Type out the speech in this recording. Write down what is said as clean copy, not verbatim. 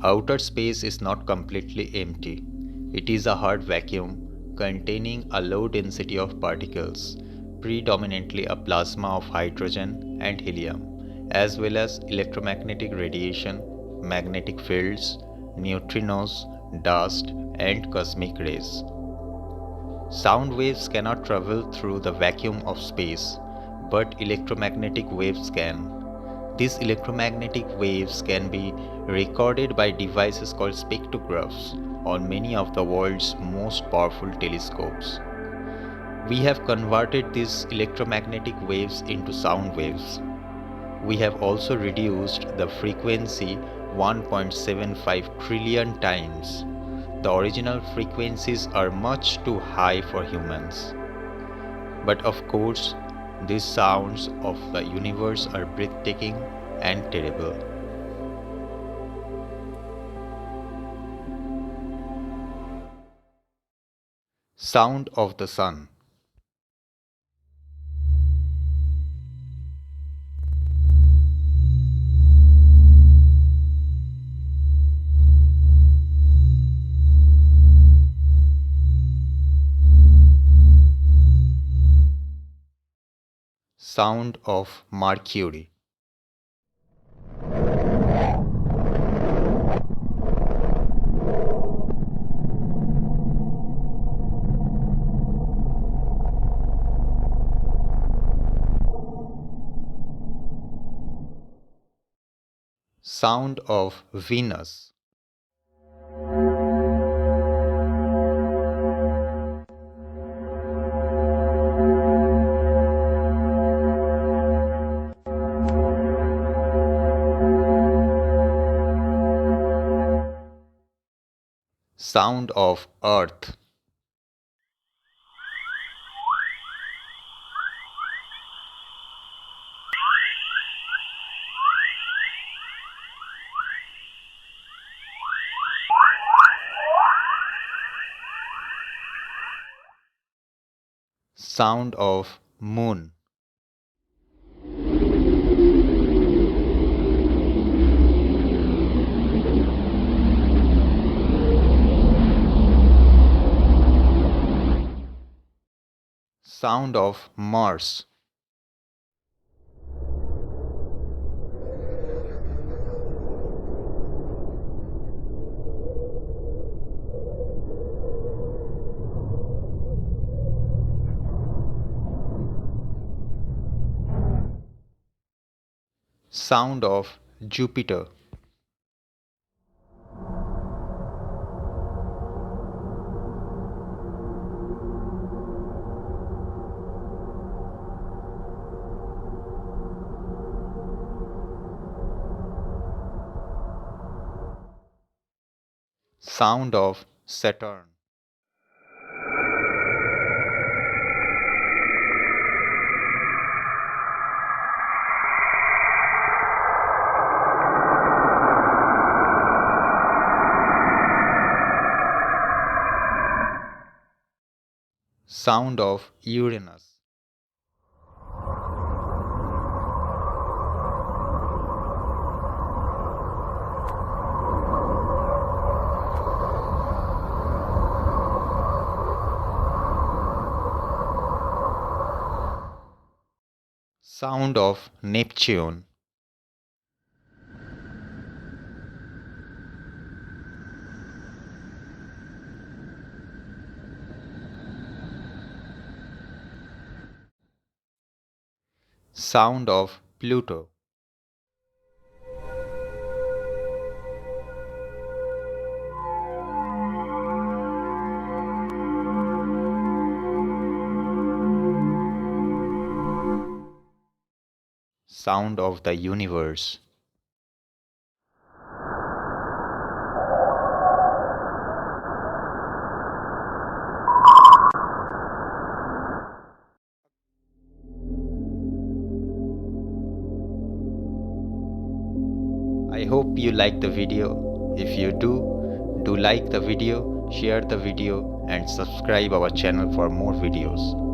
Outer space is not completely empty. It is a hard vacuum containing a low density of particles, predominantly a plasma of hydrogen and helium, as well as electromagnetic radiation, magnetic fields, neutrinos, dust, and cosmic rays. Sound waves cannot travel through the vacuum of space, but electromagnetic waves can. These electromagnetic waves can be recorded by devices called spectrographs on many of the world's most powerful telescopes. We have converted these electromagnetic waves into sound waves. We have also reduced the frequency 1.75 trillion times. The original frequencies are much too high for humans. But of course, these sounds of the universe are breathtaking and terrible. Sound of the sun. Sound of Mercury. Sound of Venus. Sound of Earth. Sound of Moon. Sound of Mars. Sound of Jupiter. Sound of Saturn. Sound of Uranus. Sound of Neptune. Sound of Pluto. Sound of the universe. I hope you like the video. If you do like the video, share the video and subscribe our channel for more videos.